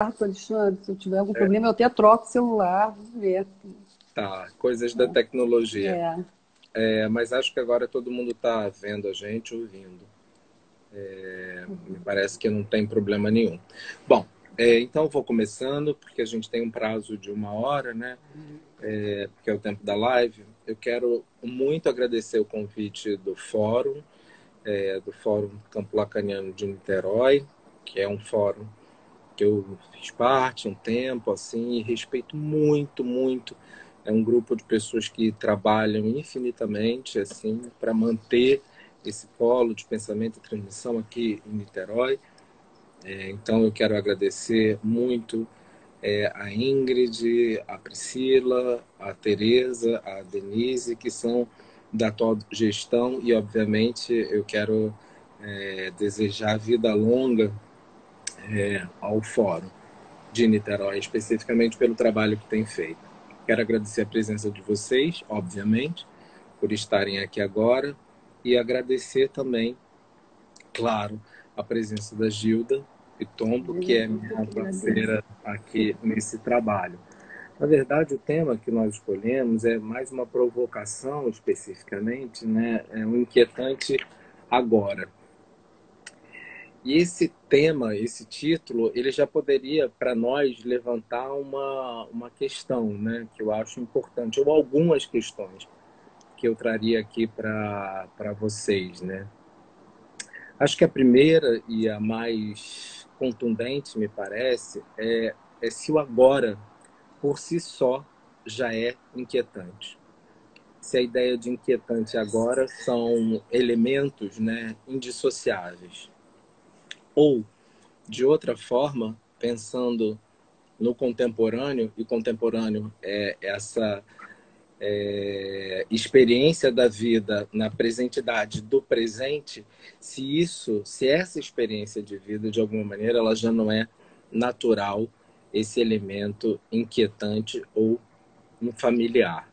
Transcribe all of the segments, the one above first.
Alexandre. Se eu tiver algum problema, eu até troco o celular, vamos ver. Tá, coisas da tecnologia. É. Mas acho que agora todo mundo está vendo a gente, ouvindo. Me parece que não tem problema nenhum. Bom, então eu vou começando, porque a gente tem um prazo de 1 hora, né? Que é o tempo da live. Eu quero muito agradecer o convite do Fórum Campo Lacaniano de Niterói, que é um fórum que eu fiz parte um tempo, assim, e respeito muito, muito. É um grupo de pessoas que trabalham infinitamente, assim, para manter esse polo de pensamento e transmissão aqui em Niterói. Então, eu quero agradecer muito a Ingrid, a Priscila, a Tereza, a Denise, que são da atual gestão, e, obviamente, eu quero desejar vida longa ao Fórum de Niterói, especificamente pelo trabalho que tem feito. Quero agradecer a presença de vocês, obviamente, por estarem aqui agora, e agradecer também, claro, a presença da Gilda Pitombo, que é Eu minha que agradeço. parceira aqui nesse trabalho. Na verdade, o tema que nós escolhemos é mais uma provocação, especificamente, né? É um inquietante agora. E esse tema, esse título, ele já poderia, para nós, levantar uma questão, né, que eu acho importante, ou algumas questões que eu traria aqui para vocês, né? Acho que a primeira e a mais contundente, me parece, é se o agora, por si só, já é inquietante. Se a ideia de inquietante agora são elementos, né, indissociáveis. Ou, de outra forma, pensando no contemporâneo, e contemporâneo é essa experiência da vida na presentidade do presente, se essa experiência de vida, de alguma maneira, ela já não é natural, esse elemento inquietante ou familiar.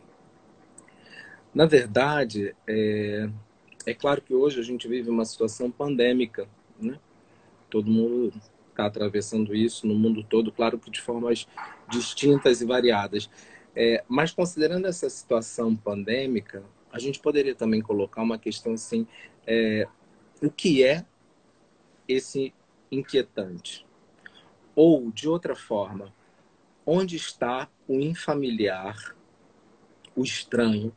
Na verdade, é claro que hoje a gente vive uma situação pandêmica, né? Todo mundo está atravessando isso no mundo todo, claro que de formas distintas e variadas. Mas considerando essa situação pandêmica, a gente poderia também colocar uma questão assim, o que é esse inquietante? Ou, de outra forma, onde está o infamiliar, o estranho,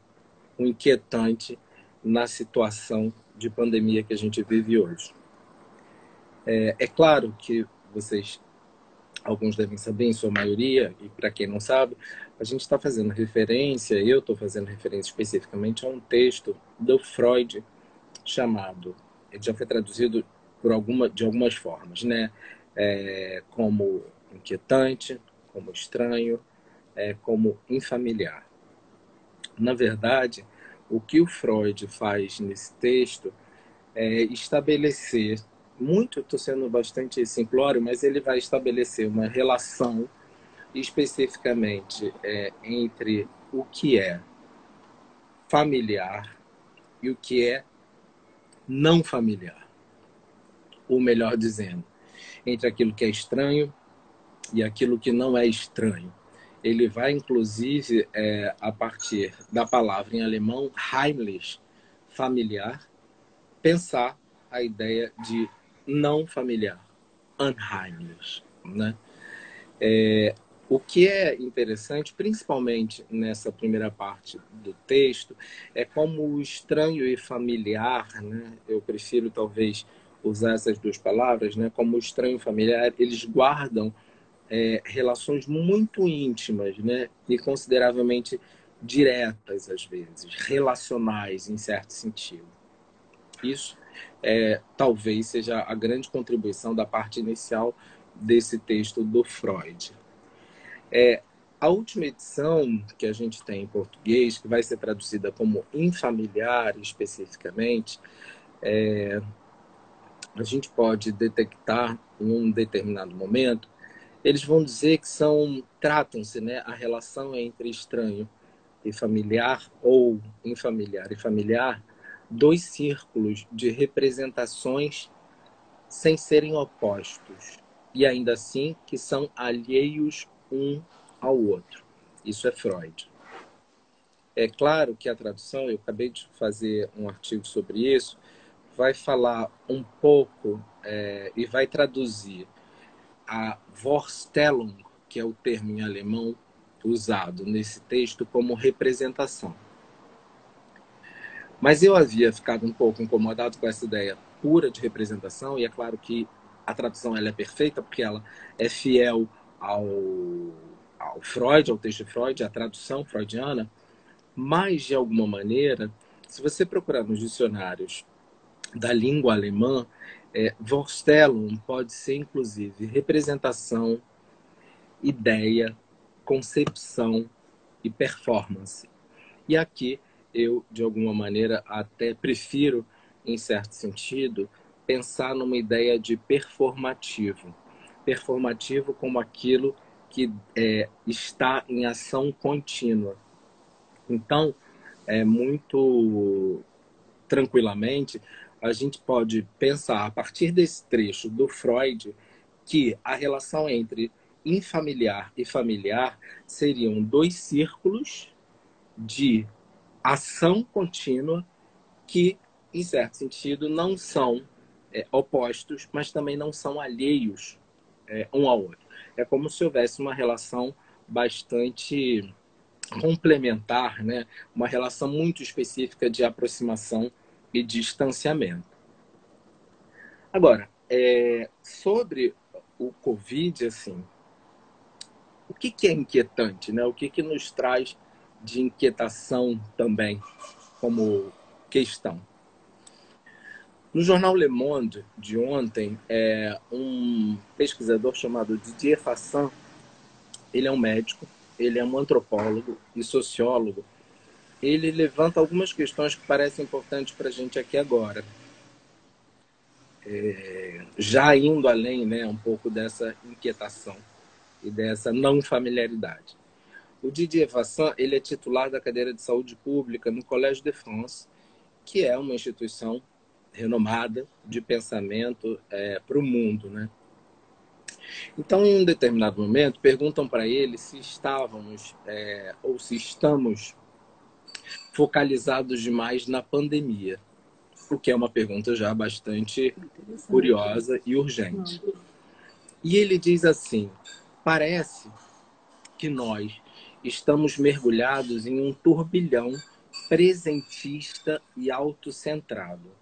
o inquietante na situação de pandemia que a gente vive hoje? É claro que vocês, alguns devem saber, em sua maioria, e para quem não sabe, a gente está fazendo referência, eu estou fazendo referência especificamente a um texto do Freud chamado, ele já foi traduzido de algumas formas, né? Como inquietante, como estranho, como infamiliar. Na verdade, o que o Freud faz nesse texto é estabelecer, muito, estou sendo bastante simplório, mas ele vai estabelecer uma relação especificamente entre o que é familiar e o que é não familiar. Ou melhor dizendo, entre aquilo que é estranho e aquilo que não é estranho. Ele vai, inclusive, a partir da palavra em alemão heimlich, familiar, pensar a ideia de não familiar, unheimlich, né? O que é interessante, principalmente nessa primeira parte do texto, é como o estranho e familiar, né? Eu prefiro talvez usar essas duas palavras, né? Como o estranho e familiar, eles guardam relações muito íntimas, né? E consideravelmente diretas às vezes, relacionais em certo sentido. Isso talvez seja a grande contribuição da parte inicial desse texto do Freud. A última edição que a gente tem em português, que vai ser traduzida como infamiliar especificamente, a gente pode detectar em um determinado momento, eles vão dizer que tratam-se, né, a relação entre estranho e familiar, ou infamiliar e familiar, dois círculos de representações sem serem opostos. e ainda assim que são alheios um ao outro. Isso é Freud. É claro que a tradução, eu acabei de fazer um artigo sobre isso, vai falar um pouco e vai traduzir a Vorstellung, que é o termo em alemão usado nesse texto, como representação. Mas eu havia ficado um pouco incomodado com essa ideia pura de representação, e é claro que a tradução ela é perfeita, porque ela é fiel ao Freud, ao texto de Freud, à tradução freudiana, mas, de alguma maneira, se você procurar nos dicionários da língua alemã, Vorstellung pode ser, inclusive, representação, ideia, concepção e performance. E aqui eu, de alguma maneira, até prefiro, em certo sentido, pensar numa ideia de performativo. Performativo como aquilo que está em ação contínua. Então, muito tranquilamente, a gente pode pensar, a partir desse trecho do Freud, que a relação entre infamiliar e familiar seriam dois círculos de ação contínua que, em certo sentido, não são opostos, mas também não são alheios um ao outro. É como se houvesse uma relação bastante complementar, né? Uma relação muito específica de aproximação e distanciamento. Agora, sobre o Covid, assim, o que é inquietante, né? O que nos traz de inquietação também como questão? No jornal Le Monde de ontem, um pesquisador chamado Didier Fassin, ele é um médico, ele é um antropólogo e sociólogo. Ele levanta algumas questões que parecem importantes para a gente aqui agora. Já indo além, né, um pouco dessa inquietação e dessa não familiaridade. O Didier Fassin, ele é titular da cadeira de saúde pública no Collège de France, que é uma instituição renomada de pensamento para o mundo, né? Então, em um determinado momento, perguntam para ele se estávamos ou se estamos focalizados demais na pandemia, o que é uma pergunta já bastante curiosa e urgente. E ele diz assim: parece que nós estamos mergulhados em um turbilhão presentista e autocentrado.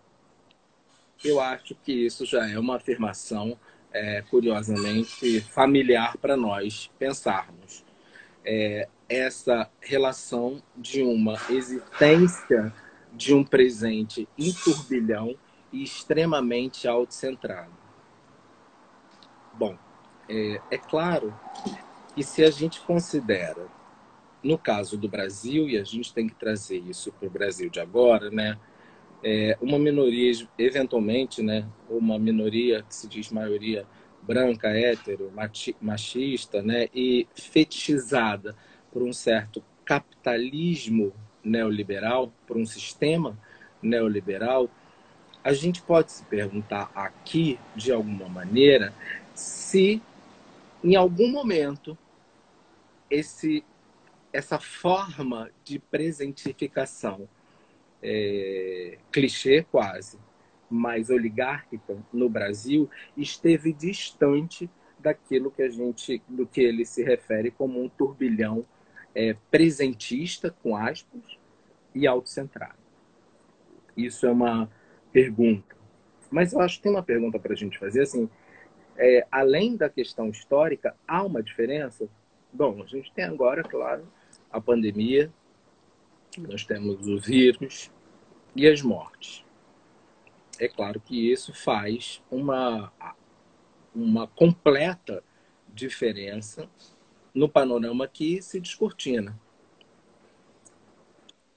Eu acho que isso já é uma afirmação, curiosamente, familiar para nós pensarmos. Essa relação de uma existência de um presente em turbilhão e extremamente autocentrado. Bom, é claro que se a gente considera, no caso do Brasil, e a gente tem que trazer isso para o Brasil de agora, né? Uma minoria, eventualmente, né? Uma minoria que se diz maioria branca, hétero, machista, né? E fetichizada por um certo capitalismo neoliberal, por um sistema neoliberal, a gente pode se perguntar aqui, de alguma maneira, se em algum momento essa forma de presentificação clichê quase, mas oligárquica no Brasil, esteve distante daquilo do que ele se refere como um turbilhão presentista, com aspas, e autocentrado. Isso é uma pergunta. Mas eu acho que tem uma pergunta para a gente fazer, assim, além da questão histórica, há uma diferença? Bom, a gente tem agora, claro, a pandemia, nós temos o vírus e as mortes. É claro que isso faz uma completa diferença no panorama que se descortina.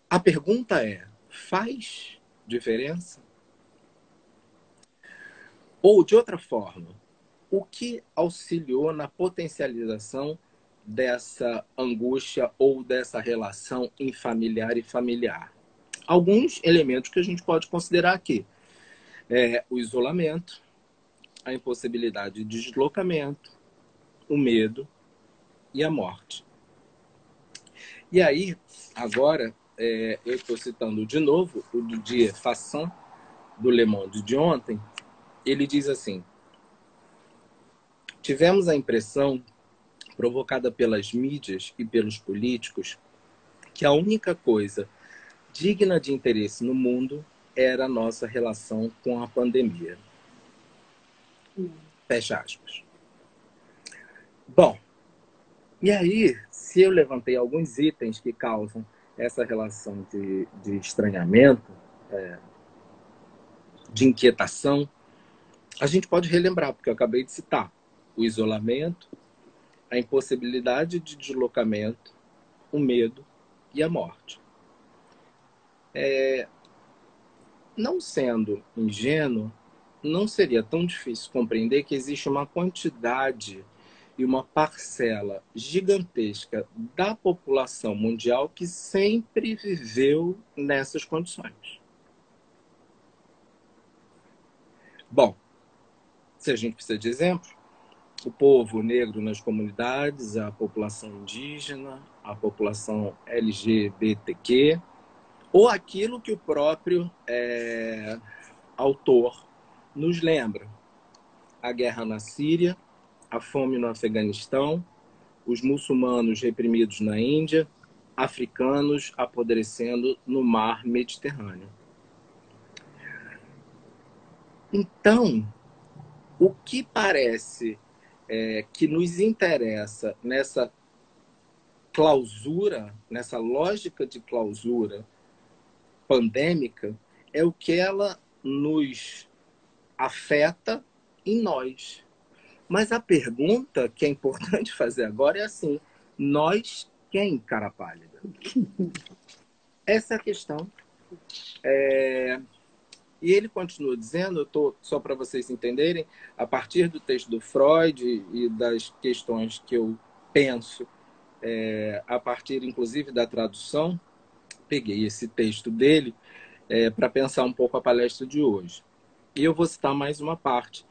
A pergunta é: faz diferença? Ou, de outra forma, o que auxiliou na potencialização dessa angústia ou dessa relação infamiliar e familiar? Alguns elementos que a gente pode considerar aqui. O isolamento, a impossibilidade de deslocamento, o medo e a morte. E aí, agora, eu estou citando de novo o Didier Fassin, do Le Monde de ontem. Ele diz assim: tivemos a impressão, provocada pelas mídias e pelos políticos, que a única coisa digna de interesse no mundo era a nossa relação com a pandemia. Fecha aspas. Bom, e aí, se eu levantei alguns itens que causam essa relação de estranhamento, de inquietação, a gente pode relembrar, porque eu acabei de citar: o isolamento, a impossibilidade de deslocamento, o medo e a morte. Não sendo ingênuo, não seria tão difícil compreender que existe uma quantidade e uma parcela gigantesca da população mundial que sempre viveu nessas condições. Bom, se a gente precisa de exemplo, o povo negro nas comunidades, a população indígena, a população LGBTQ, ou aquilo que o próprio autor nos lembra: a guerra na Síria, a fome no Afeganistão, os muçulmanos reprimidos na Índia, africanos apodrecendo no mar Mediterrâneo. Então, o que parece que nos interessa nessa clausura, nessa lógica de clausura pandêmica, é o que ela nos afeta em nós. Mas a pergunta que é importante fazer agora é assim: nós quem, cara pálida? Essa é a questão. E ele continua dizendo, só para vocês entenderem, a partir do texto do Freud e das questões que eu penso, a partir inclusive da tradução, peguei esse texto dele para pensar um pouco a palestra de hoje. E eu vou citar mais uma parte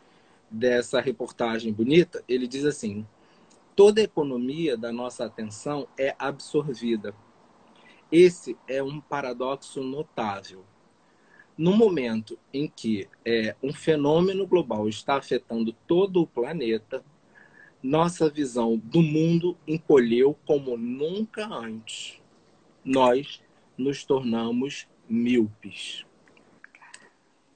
dessa reportagem bonita. Ele diz assim: toda a economia da nossa atenção é absorvida. Esse é um paradoxo notável. No momento em que um fenômeno global está afetando todo o planeta, nossa visão do mundo encolheu como nunca antes. Nós nos tornamos míopes.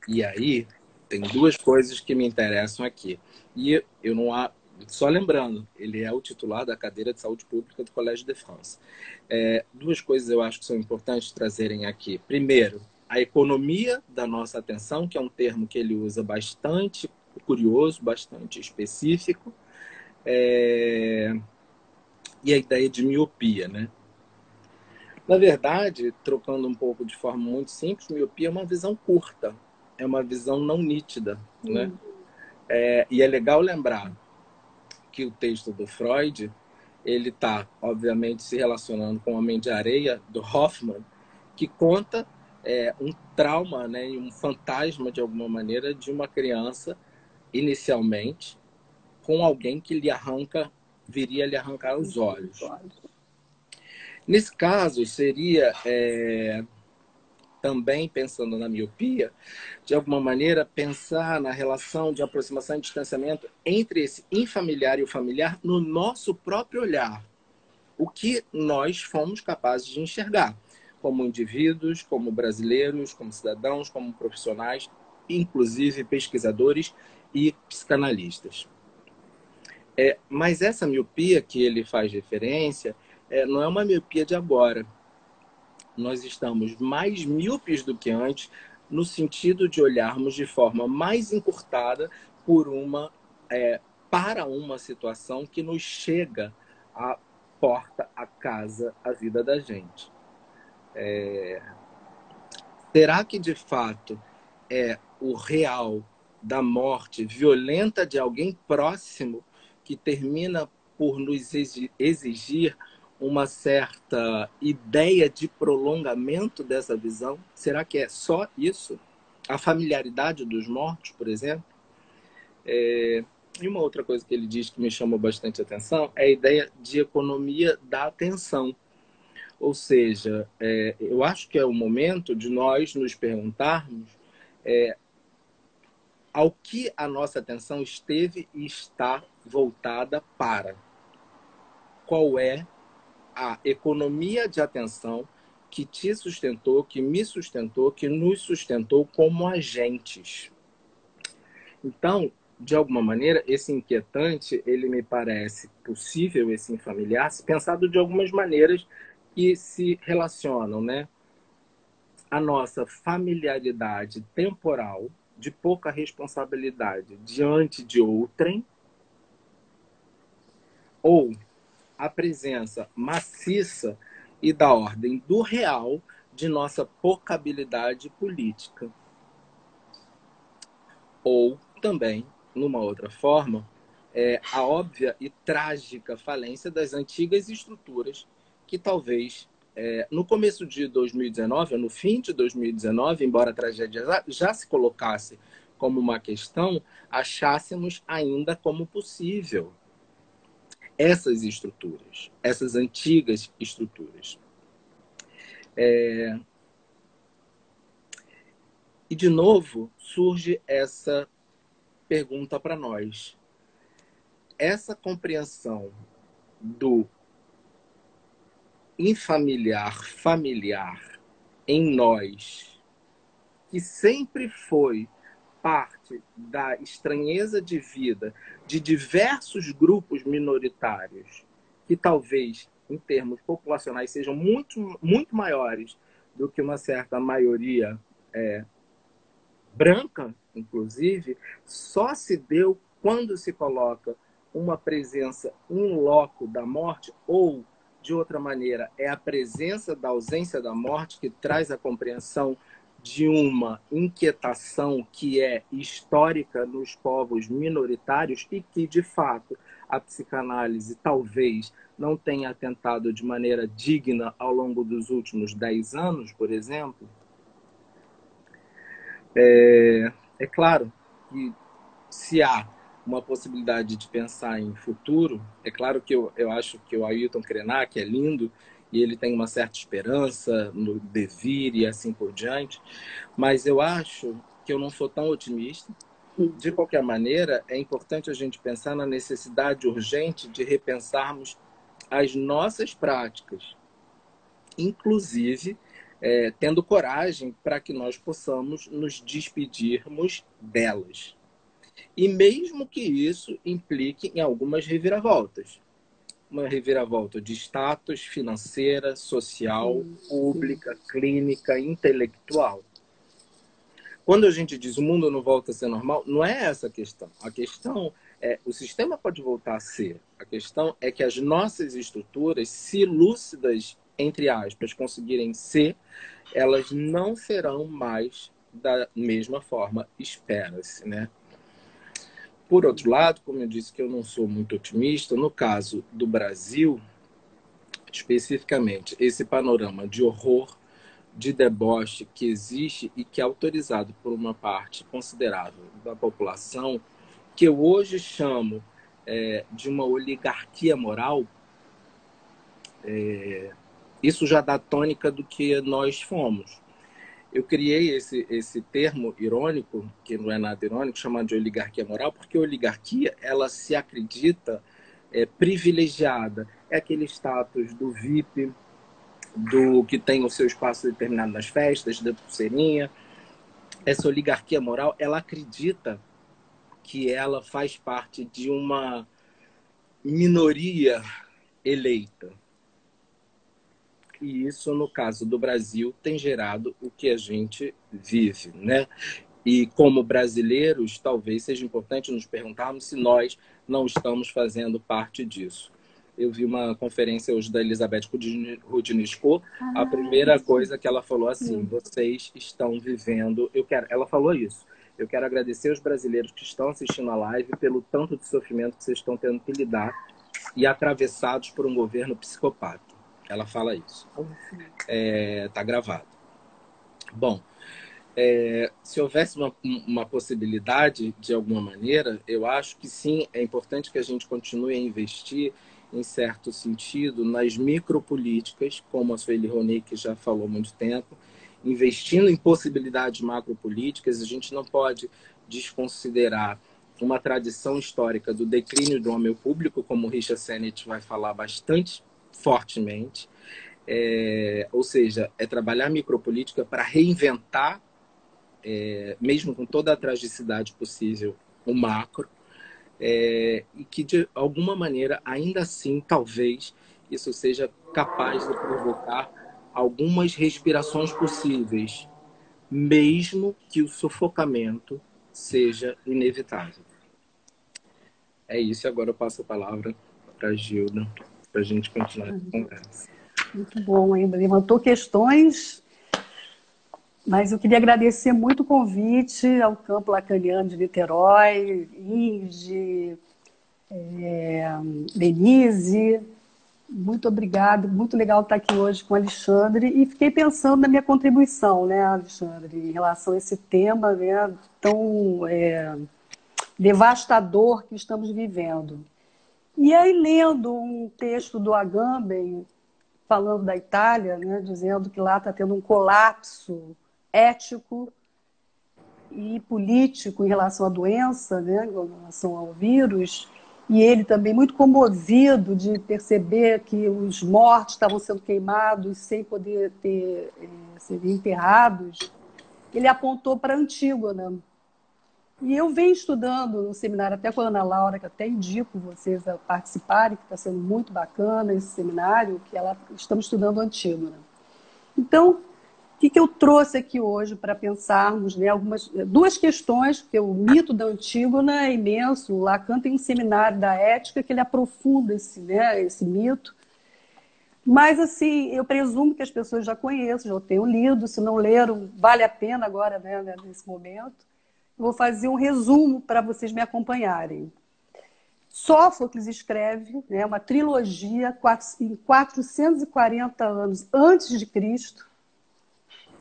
E aí, tem duas coisas que me interessam aqui. E eu não há. Só lembrando, ele é o titular da cadeira de saúde pública do Collège de France. Duas coisas eu acho que são importantes trazerem aqui. Primeiro, a economia da nossa atenção, que é um termo que ele usa bastante curioso, bastante específico, e a ideia de miopia, né? Na verdade, trocando um pouco de forma muito simples, miopia é uma visão curta, é uma visão não nítida, né? E é legal lembrar que o texto do Freud, ele está, obviamente, se relacionando com o Homem de Areia, do Hoffmann, que conta um trauma, né, e um fantasma, de alguma maneira, de uma criança, inicialmente, com alguém que viria lhe arrancar os olhos. Nesse caso, seria também, pensando na miopia, de alguma maneira, pensar na relação de aproximação e distanciamento entre esse infamiliar e o familiar no nosso próprio olhar. O que nós fomos capazes de enxergar, como indivíduos, como brasileiros, como cidadãos, como profissionais, inclusive pesquisadores e psicanalistas. Mas essa miopia que ele faz referência não é uma miopia de agora. Nós estamos mais míopes do que antes, no sentido de olharmos de forma mais encurtada para uma situação que nos chega à porta, à casa, à vida da gente. Será que, de fato, é o real da morte violenta de alguém próximo que termina por nos exigir uma certa ideia de prolongamento dessa visão? Será que é só isso? A familiaridade dos mortos, por exemplo? E uma outra coisa que ele diz que me chamou bastante atenção é a ideia de economia da atenção. Ou seja, eu acho que é o momento de nós nos perguntarmos ao que a nossa atenção esteve e está voltada para. Qual é a economia de atenção que te sustentou, que me sustentou, que nos sustentou como agentes. Então, de alguma maneira, esse inquietante, ele me parece possível, esse infamiliar, se pensado de algumas maneiras que se relacionam, né? A nossa familiaridade temporal, de pouca responsabilidade diante de outrem, ou a presença maciça e da ordem do real de nossa pouca habilidade política. Ou também, numa outra forma, a óbvia e trágica falência das antigas estruturas que talvez no começo de 2019, ou no fim de 2019, embora a tragédia já se colocasse como uma questão, achássemos ainda como possível essas estruturas, essas antigas estruturas. E, de novo, surge essa pergunta para nós. Essa compreensão do infamiliar, familiar em nós, que sempre foi parte da estranheza de vida de diversos grupos minoritários, que talvez, em termos populacionais, sejam muito, muito maiores do que uma certa maioria branca, inclusive, só se deu quando se coloca uma presença in loco da morte, ou, de outra maneira, é a presença da ausência da morte que traz a compreensão de uma inquietação que é histórica nos povos minoritários e que, de fato, a psicanálise talvez não tenha atentado de maneira digna ao longo dos últimos 10 anos, por exemplo. É claro que se há uma possibilidade de pensar em futuro, é claro que eu acho que o Ailton Krenak é lindo e ele tem uma certa esperança no devir e assim por diante, mas eu acho que eu não sou tão otimista. De qualquer maneira, é importante a gente pensar na necessidade urgente de repensarmos as nossas práticas, inclusive tendo coragem para que nós possamos nos despedirmos delas. E mesmo que isso implique em algumas reviravoltas. Uma reviravolta de status, financeira, social, pública, clínica, intelectual. Quando a gente diz o mundo não volta a ser normal, não é essa a questão. A questão é, o sistema pode voltar a ser. A questão é que as nossas estruturas, se lúcidas, entre aspas, conseguirem ser, elas não serão mais da mesma forma, espera-se, né? Por outro lado, como eu disse que eu não sou muito otimista, no caso do Brasil, especificamente, esse panorama de horror, de deboche que existe e que é autorizado por uma parte considerável da população, que eu hoje chamo de uma oligarquia moral, isso já dá tônica do que nós fomos. Eu criei esse termo irônico, que não é nada irônico, chamado de oligarquia moral, porque a oligarquia ela se acredita privilegiada. É aquele status do VIP, do que tem o seu espaço determinado nas festas, da pulseirinha. Essa oligarquia moral, ela acredita que ela faz parte de uma minoria eleita. E isso, no caso do Brasil, tem gerado o que a gente vive, né? E como brasileiros, talvez seja importante nos perguntarmos se nós não estamos fazendo parte disso. Eu vi uma conferência hoje da Elizabeth Rudnisco. A primeira coisa que ela falou assim: vocês estão vivendo. Ela falou isso. Eu quero agradecer aos brasileiros que estão assistindo a live pelo tanto de sofrimento que vocês estão tendo que lidar e atravessados por um governo psicopata. Ela fala isso. Tá gravado. Bom, Se houvesse uma possibilidade, de alguma maneira, eu acho que sim, é importante que a gente continue a investir, em certo sentido, nas micropolíticas, como a Sueli Rounet já falou há muito tempo, investindo em possibilidades macropolíticas. A gente não pode desconsiderar uma tradição histórica do declínio do homem público, como o Richard Sennett vai falar bastante fortemente. Ou seja, é trabalhar micropolítica para reinventar, mesmo com toda a tragicidade possível, o macro, e que, de alguma maneira, ainda assim, talvez, isso seja capaz de provocar algumas respirações possíveis, mesmo que o sufocamento seja inevitável. É isso, e agora eu passo a palavra para a Gilda, para a gente continuar a conversa. Muito bom, ainda levantou questões, mas eu queria agradecer muito o convite ao Campo Lacaniano de Niterói, Inge, Denise. Muito obrigada, muito legal estar aqui hoje com o Alexandre. E fiquei pensando na minha contribuição, né, Alexandre, em relação a esse tema, né, tão devastador que estamos vivendo. E aí, lendo um texto do Agamben, falando da Itália, né, dizendo que lá está tendo um colapso ético e político em relação à doença, né, em relação ao vírus, e ele também muito comovido de perceber que os mortos estavam sendo queimados sem poder ser enterrados, ele apontou para Antígona. E eu venho estudando no seminário, até com a Ana Laura, que até indico vocês a participarem, que está sendo muito bacana esse seminário, que estamos estudando Antígona. Então, o que eu trouxe aqui hoje para pensarmos, né, duas questões, porque o mito da Antígona é imenso. O Lacan tem um seminário da ética que ele aprofunda esse mito. Mas, assim, eu presumo que as pessoas já conheçam, já tenham lido. Se não leram, vale a pena agora, né, nesse momento. Vou fazer um resumo para vocês me acompanharem. Sófocles escreve, né, uma trilogia em 440 anos antes de Cristo,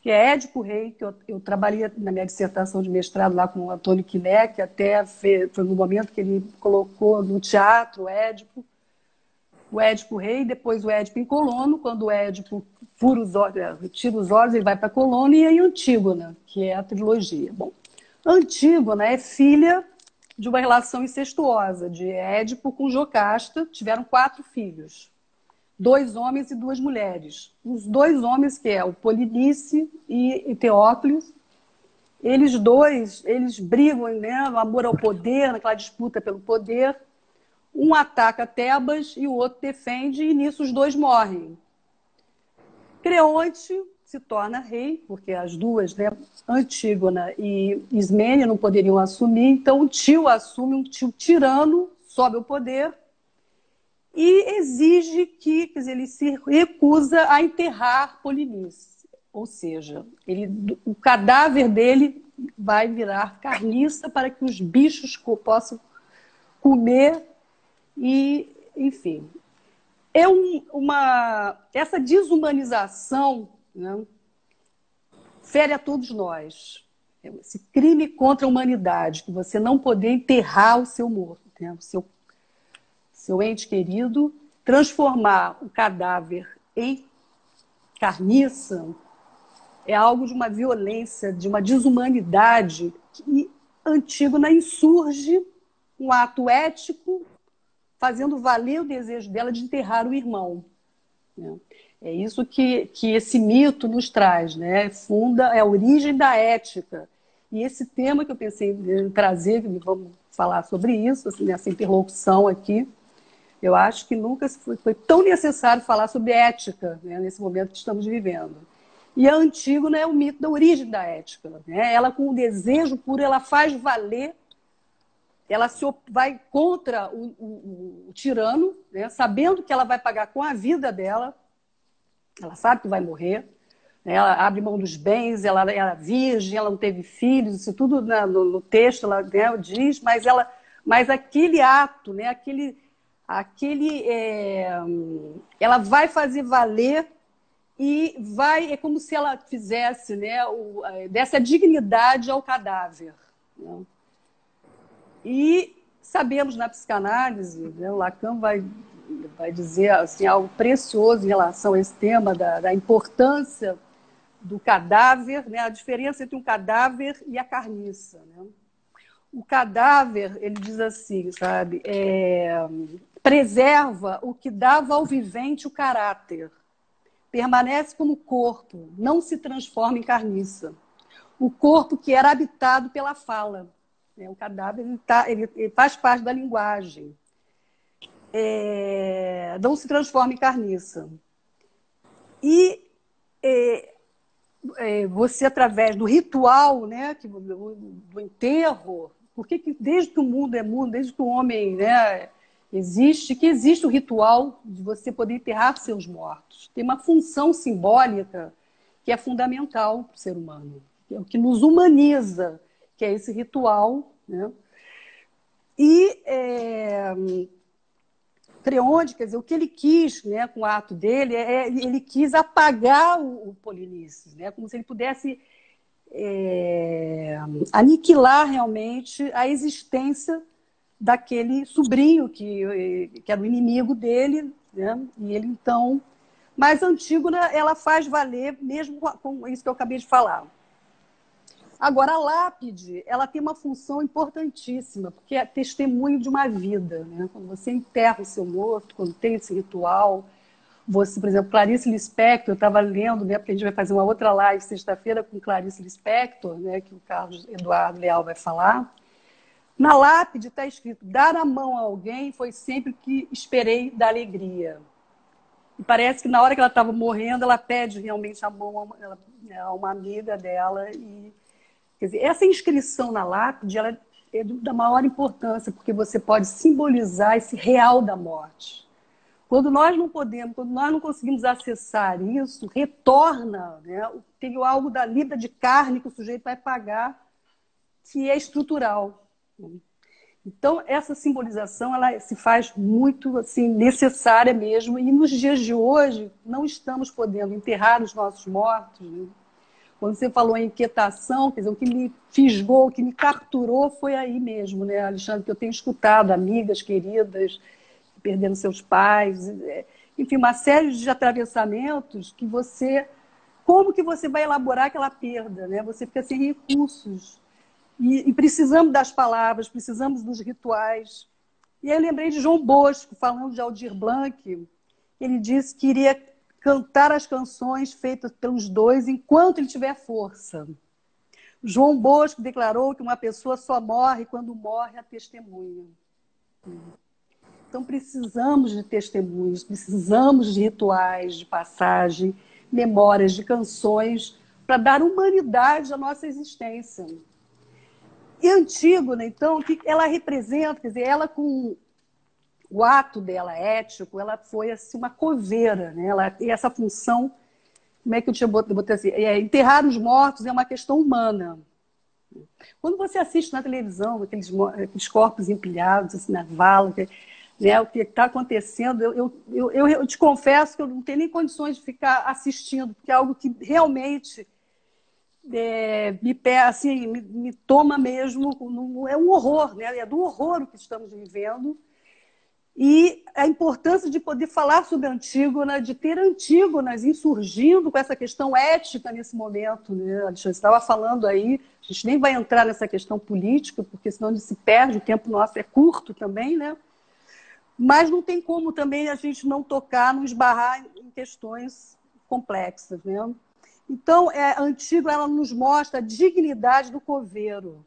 que é Édipo Rei, que eu trabalhei na minha dissertação de mestrado lá com o Antônio Quiné, que até foi no momento que ele colocou no teatro o Édipo Rei, depois o Édipo em Colono, quando o Édipo tira os olhos, ele vai para Colono, e aí Antígona, que é a trilogia. Bom, Antígona é filha de uma relação incestuosa de Édipo com Jocasta, tiveram 4 filhos. 2 homens e 2 mulheres. Os 2 homens, que é o Polinice e Teócles, eles brigam, né, no amor ao poder, naquela disputa pelo poder. Um ataca Tebas e o outro defende, e nisso os 2 morrem. Creonte se torna rei, porque as duas, né, Antígona e Ismênia, não poderiam assumir, então o tio assume, um tio tirano, sobe ao poder, e exige quer dizer, ele se recusa a enterrar Polinice. Ou seja, o cadáver dele vai virar carniça para que os bichos possam comer e, enfim. Essa desumanização, né, fere a todos nós. Esse crime contra a humanidade, que você não poder enterrar o seu morto, né, o seu ente querido, transformar o cadáver em carniça, é algo de uma violência, de uma desumanidade, que Antígona insurge um ato ético, fazendo valer o desejo dela de enterrar o irmão. É isso que esse mito nos traz, né? É a origem da ética. E esse tema que eu pensei em trazer, vamos falar sobre isso, assim, nessa interlocução aqui, eu acho que nunca foi tão necessário falar sobre ética, né, nesse momento que estamos vivendo. E a Antígona é o mito da origem da ética. Né? Ela, com o desejo puro, ela faz valer, ela vai contra o tirano, né, sabendo que ela vai pagar com a vida dela, ela sabe que vai morrer, né, ela abre mão dos bens, ela era virgem, ela não teve filhos, isso tudo no texto ela, né, diz, mas aquele ato, né, ela vai fazer valer e é como se ela fizesse, né, dessa dignidade ao cadáver. Né? E sabemos na psicanálise, né, o Lacan vai dizer assim, algo precioso em relação a esse tema da importância do cadáver, né, a diferença entre um cadáver e a carniça. Né? O cadáver, ele diz assim, sabe, preserva o que dava ao vivente o caráter. Permanece como corpo, não se transforma em carniça. O corpo que era habitado pela fala. Né? O cadáver ele faz parte da linguagem. Não se transforma em carniça. E você, através do ritual, né, do enterro, porque desde que o mundo é mundo, desde que o homem, né, existe o ritual de você poder enterrar seus mortos. Tem uma função simbólica que é fundamental para o ser humano, que é o que nos humaniza, que é esse ritual. Né? E Creonde, quer dizer, o que ele quis, né, com o ato dele, ele quis apagar o Polinices, né, como se ele pudesse aniquilar realmente a existência daquele sobrinho que era o inimigo dele, né? E ele então, mas a Antígona ela faz valer mesmo com isso que eu acabei de falar. Agora a lápide, ela tem uma função importantíssima, porque é testemunho de uma vida, né? Quando você enterra o seu morto, quando tem esse ritual, você, por exemplo, Clarice Lispector, eu estava lendo, né, porque a gente vai fazer uma outra live sexta-feira com Clarice Lispector, né, que o Carlos Eduardo Leal vai falar. Na lápide está escrito: dar a mão a alguém foi sempre que esperei da alegria. E parece que na hora que ela estava morrendo, ela pede realmente a mão a uma amiga dela. E, quer dizer, essa inscrição na lápide ela é da maior importância, porque você pode simbolizar esse real da morte. Quando nós não podemos, quando nós não conseguimos acessar isso, retorna, né? Tem algo da libra de carne que o sujeito vai pagar, que é estrutural. Então, essa simbolização ela se faz muito assim, necessária mesmo, e nos dias de hoje não estamos podendo enterrar os nossos mortos. Né? Quando você falou em inquietação, quer dizer, o que me fisgou, o que me capturou foi aí mesmo, né, Alexandre, que eu tenho escutado amigas queridas perdendo seus pais, enfim, uma série de atravessamentos que você... Como que você vai elaborar aquela perda? Né? Você fica sem recursos. E precisamos das palavras, precisamos dos rituais. E aí eu lembrei de João Bosco, falando de Aldir Blanc. Ele disse que iria cantar as canções feitas pelos dois enquanto ele tiver força. João Bosco declarou que uma pessoa só morre quando morre a testemunha. Então, precisamos de testemunhos, precisamos de rituais de passagem, memórias, de canções, para dar humanidade à nossa existência. E Antígona, então, o que ela representa? Quer dizer, ela, com o ato dela ético, ela foi assim, uma coveira. Né? Ela tem essa função, como é que eu te botei assim? Enterrar os mortos é uma questão humana. Quando você assiste na televisão aqueles corpos empilhados assim, na vala, né, o que está acontecendo, eu te confesso que eu não tenho nem condições de ficar assistindo, porque é algo que realmente me toma mesmo, é um horror, né? É do horror o que estamos vivendo. E a importância de poder falar sobre Antígona, de ter Antígonas insurgindo com essa questão ética nesse momento. Né? A gente estava falando aí, a gente nem vai entrar nessa questão política, porque senão a gente se perde, o tempo nosso é curto também, né? Mas não tem como também a gente não tocar, não esbarrar em questões complexas. Né? Então, a Antígona ela nos mostra a dignidade do coveiro.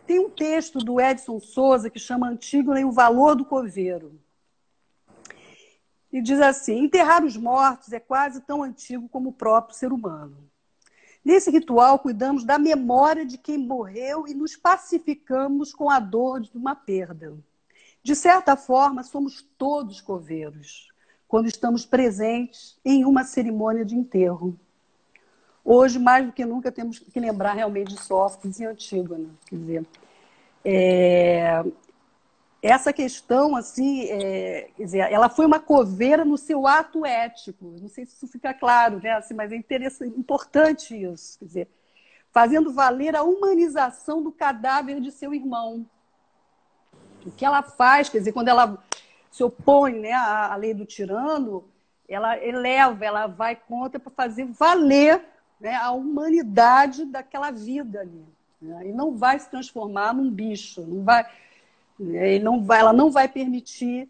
Tem um texto do Edson Souza que chama Antígona e o Valor do Coveiro. E diz assim: enterrar os mortos é quase tão antigo como o próprio ser humano. Nesse ritual, cuidamos da memória de quem morreu e nos pacificamos com a dor de uma perda. De certa forma, somos todos coveiros, quando estamos presentes em uma cerimônia de enterro. Hoje, mais do que nunca, temos que lembrar realmente de Sófocles e Antígona. Quer dizer, essa questão, assim, quer dizer, ela foi uma coveira no seu ato ético. Não sei se isso fica claro, né? Assim, mas é interessante, importante isso. Quer dizer, fazendo valer a humanização do cadáver de seu irmão. O que ela faz, quer dizer, quando ela se opõe, né, à lei do tirano, ela eleva, ela vai contra para fazer valer, né, a humanidade daquela vida ali. Né? E não vai se transformar num bicho, não vai, ela não vai permitir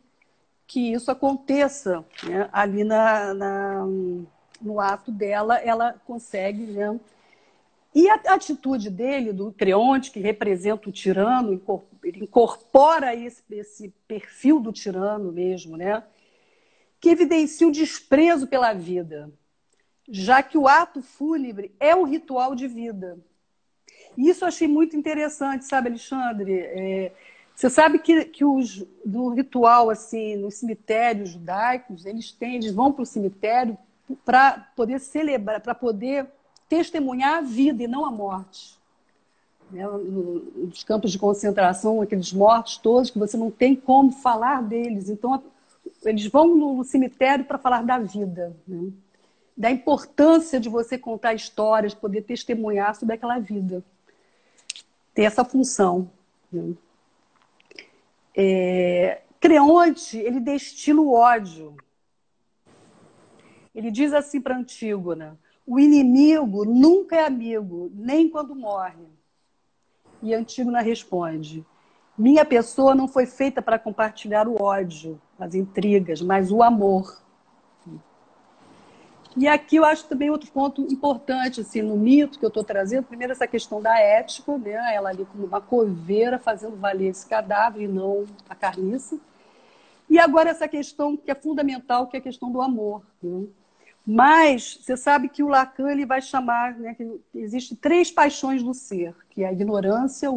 que isso aconteça, né? Ali no ato dela, ela consegue, né? E a atitude dele, do Creonte, que representa o tirano, ele incorpora esse perfil do tirano mesmo, né? Que evidencia o desprezo pela vida, já que o ato fúnebre é um ritual de vida. E isso eu achei muito interessante, sabe, Alexandre? Você sabe que no ritual, assim, nos cemitérios judaicos, eles vão para o cemitério para poder celebrar, para poder testemunhar a vida e não a morte. Nos campos de concentração, aqueles mortos todos, que você não tem como falar deles. Então, eles vão no cemitério para falar da vida, né? Da importância de você contar histórias, poder testemunhar sobre aquela vida. Ter essa função. Né? Creonte, ele destila o ódio. Ele diz assim para Antígona: o inimigo nunca é amigo, nem quando morre. E Antígona responde: minha pessoa não foi feita para compartilhar o ódio, as intrigas, mas o amor. E aqui eu acho também outro ponto importante assim, no mito que eu estou trazendo. Primeiro, essa questão da ética, né? Ela ali como uma coveira fazendo valer esse cadáver e não a carniça. E agora essa questão que é fundamental, que é a questão do amor. Né? Mas você sabe que o Lacan ele vai chamar, né, que existem 3 paixões do ser, que é a ignorância,